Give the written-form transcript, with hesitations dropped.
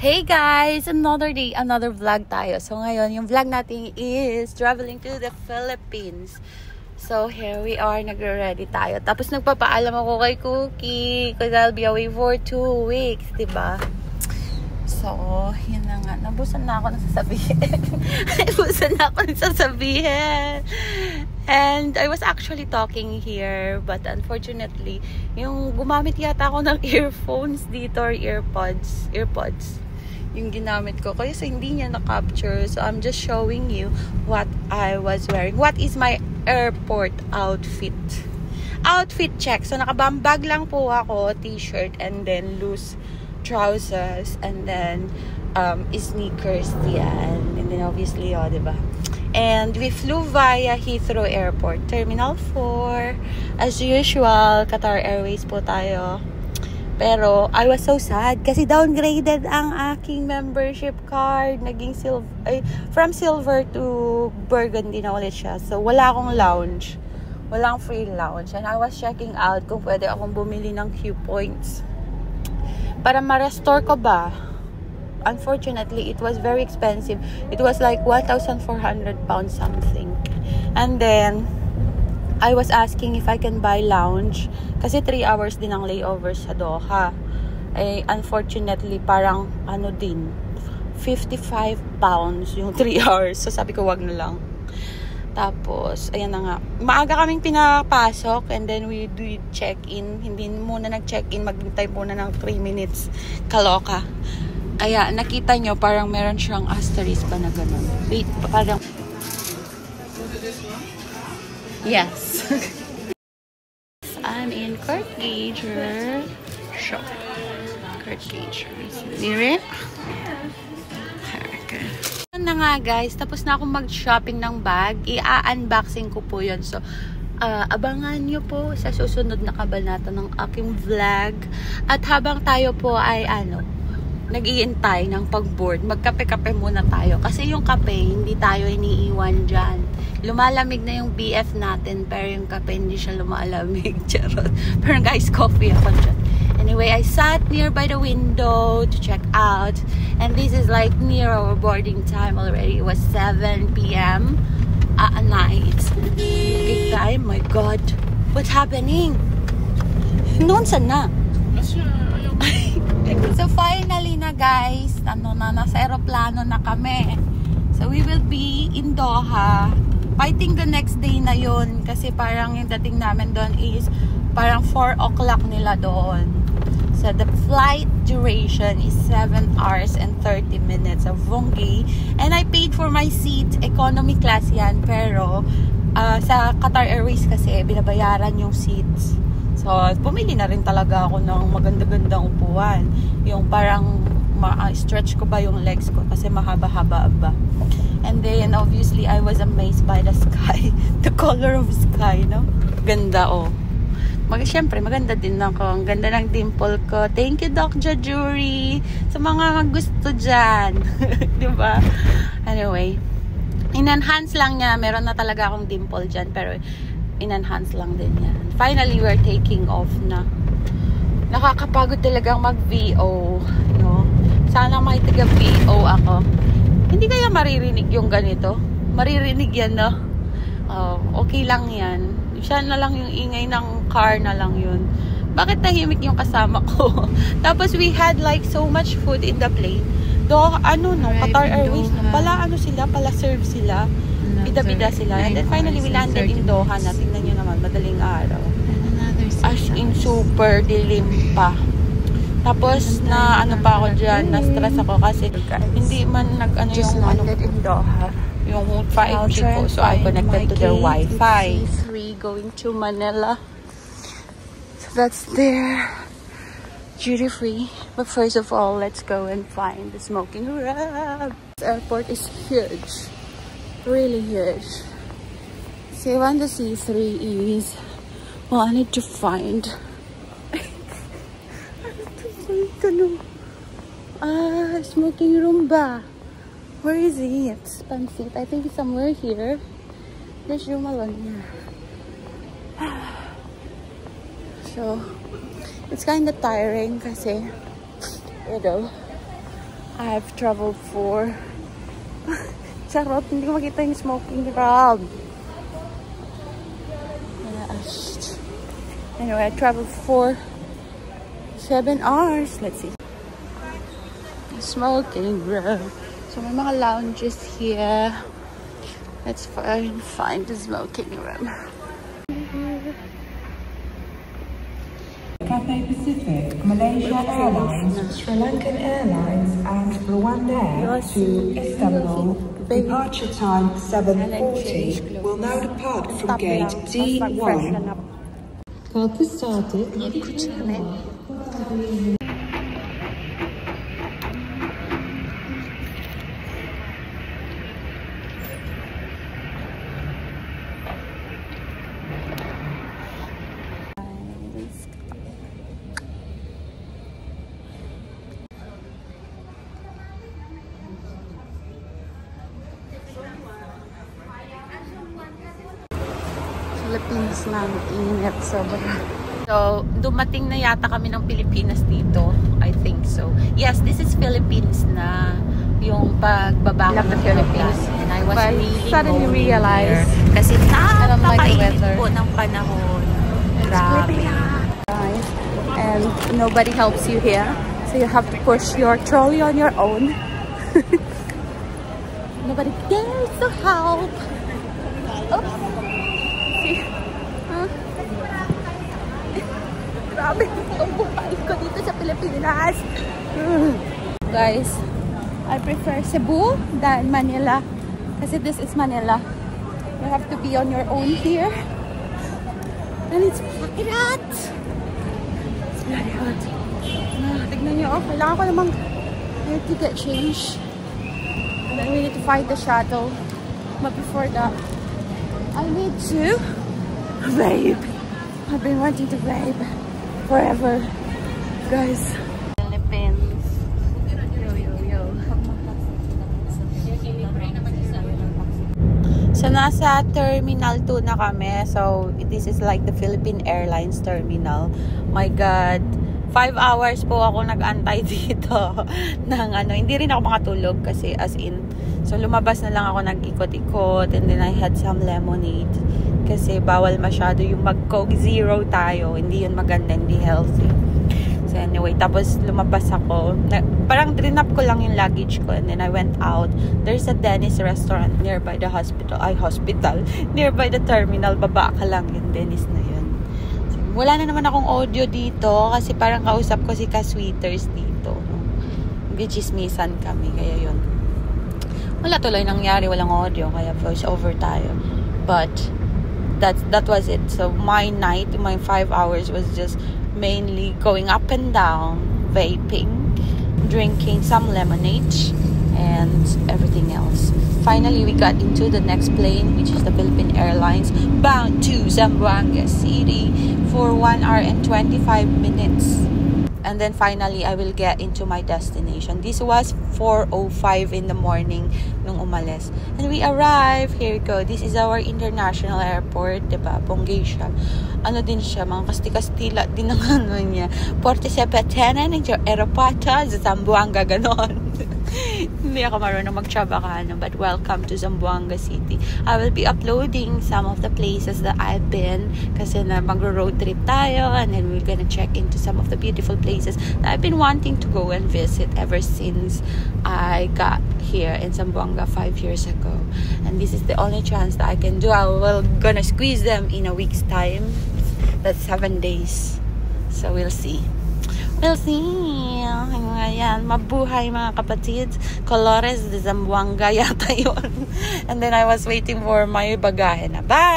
Hey guys! Another day, another vlog tayo. So ngayon, yung vlog natin is traveling to the Philippines. So here we are, nagre-ready tayo. Tapos nagpapaalam ako kay Cookie because I'll be away for 2 weeks, diba? So, yun na nga. Nabusan na ako ng sasabihin. Nabusan na ako ng sasabihin. And I was actually talking here, but unfortunately, yung gumamit yata ako ng earphones dito or earpods, yung ginamit ko. Kaya so hindi niya na-capture. So I'm just showing you what I was wearing. What is my airport outfit? Outfit check. So nakabambag lang po ako, t-shirt, and then loose trousers, and then sneakers yan. And then obviously, diba? And we flew via Heathrow Airport, Terminal 4. As usual, Qatar Airways po tayo. Pero, I was so sad kasi downgraded ang aking membership card. Naging from silver to burgundy na ulit siya. So, wala akong lounge. Walang free lounge. And I was checking out kung pwede akong bumili ng Q points para ma-restore ko ba. Unfortunately, it was very expensive. It was like 1,400 pounds something. And then, I was asking if I can buy lounge. Kasi 3 hours din ang layover sa Doha. Eh, unfortunately, parang 55 pounds yung 3 hours. So, sabi ko, wag na lang. Tapos, ayan na nga. Maaga kaming pinapasok and then we do check-in. Hindi muna nag-check-in. Maghintay muna ng 3 minutes. Kaloka. Kaya, nakita nyo, parang meron siyang asterisk pa na ganun. Wait, parang... Yes. I'm in Kurt Gauger shop. Kurt Gauger. Dire? Okay. Na nga guys, tapos na akong mag-shopping ng bag. I-unboxing ko po yun. So, abangan nyo po sa susunod na kabanata ng aking vlog. At habang tayo po ay nag-iintay ng pag-board, magkape-kape muna tayo. Kasi yung kape, hindi tayo iniiwan dyan. Lumalamig na yung BF natin, pero yung kape hindi siya lumalamig. Charot. Pero guys, coffee ako dyan. Anyway, I sat nearby the window to check out. And this is like near our boarding time already. It was 7 p.m. at night. Big time. My God. What's happening? Noon sana. So finally na guys, nasa aeroplano na kami. So we will be in Doha. I think the next day na yun. Kasi parang yung dating namin doon is parang 4 o'clock nila doon. So the flight duration is 7 hours and 30 minutes of Vongay. And I paid for my seat. Economy class yan. Pero sa Qatar Airways kasi binabayaran yung seats. So, pumili na rin talaga ako ng maganda-gandang upuan. Yung parang ma-stretch ko ba yung legs ko kasi mahaba-haba ba. And then, obviously, I was amazed by the sky. The color of sky, no? Ganda, Siyempre, maganda din ako. Ang ganda ng dimple ko. Thank you, Doc Jajuri. Sa mga gusto dyan. Diba? Anyway, in-enhance lang niya. Meron na talaga akong dimple dyan. Pero, in-enhance lang din yan. Finally, we're taking off na. Nakakapagod talagang mag-VO, no? Sana may taga-VO ako. Hindi kaya maririnig yung ganito? Maririnig yan, no? Okay lang yan. Siya na lang yung ingay ng car na lang yun. Bakit tahimik yung kasama ko? Tapos we had like so much food in the plane. Qatar Airways, pala serve sila. Bida-bida sila. And then finally, we landed in Doha na. Tingnan nyo naman, madaling araw. As in, super dilim pa. Tapos, pa ako dyan, na-stress ako kasi hindi man yung in Doha. Yung 5G ko. So, I connected to their Wi-Fi. 3 going to Manila. So, that's their duty-free. But first of all, let's go and find the smoking rub. This airport is huge. Really huge. So when the C3 is, I need to find smoking room ba? Where is it? Pansit. I think it's somewhere here. There's room alone here. So it's kind of tiring kasi I've traveled for... Charot, hindi ko makita yung smoking room. Anyway, I traveled for 7 hours. Let's see. Smoking room. So may mga lounges here. Let's find the smoking room. Cathay Pacific, Malaysia Airlines, Sri Lankan Airlines and Rwanda Air to Istanbul. Departure time 7:40. Will now depart from gate D1. Kalkış saati 7:40. Philippines lang, init sobra. So, dumating na yata kami ng Pilipinas dito. I think so. Yes, this is Philippines na yung pagbaba ng Philippines. And I was really suddenly realized kasi napakainit po ng panahon. Grabe. And nobody helps you here. So you have to push your trolley on your own. Nobody dares to help. Oops. Grabe ang buhay ko dito sa Pilipinas. Guys, I prefer Cebu than Manila. Kasi this is Manila. You have to be on your own here. And it's very hot. It's very hot. Tignan nyo, kailangan ko namang to get change. And then we need to find the shuttle. But before that, I need to vape. I've been wanting to vape forever, guys. Philippines. Yo. So nasa Terminal 2 na kami. So this is like the Philippine Airlines terminal. My God. 5 hours po ako nag-antay dito ng hindi rin ako makatulog kasi as in, so lumabas na lang ako nag-ikot-ikot and then I had some lemonade kasi bawal masyado yung mag-Coke Zero tayo, hindi yun maganda, hindi healthy. So anyway, tapos lumabas ako, parang trinap ko lang yung luggage ko and then I went out. There's a Dennis restaurant nearby the hospital, nearby the terminal, baba ka lang yung Dennis na yun. Wala na naman akong audio dito kasi parang kausap ko si Ka-Sweeters dito. Gichismisan kami, kaya yun. Wala tuloy nangyari, walang audio, kaya voice over tayo. But that was it. So my night, my 5 hours was just mainly going up and down, vaping, drinking some lemonade, and everything else. Finally, we got into the next plane, which is the Philippine Airlines, bound to Zamboanga City for 1 hour and 25 minutes. And then finally, I will get into my destination. This was 4:05 in the morning nung umalis. And we arrived. Here we go. This is our international airport, diba? Ponggay siya. Ano din siya, mga Kasti-Kastila din ang ano niya. Porte Sepetena ng aeroporto sa Zamboanga, ganon. Hindi ako marunong mag-Chavacano, but welcome to Zamboanga City. I will be uploading some of the places that I've been kasi na mag-road trip tayo and then we're gonna check into some of the beautiful places that I've been wanting to go and visit ever since I got here in Zamboanga 5 years ago. And this is the only chance that I can do. I will gonna squeeze them in a week's time. That's 7 days. So we'll see. We'll see. Ayan, mabuhay mga kapatid. Colores de Zamboanga yata yun. And then I was waiting for my bagahe na. Bye!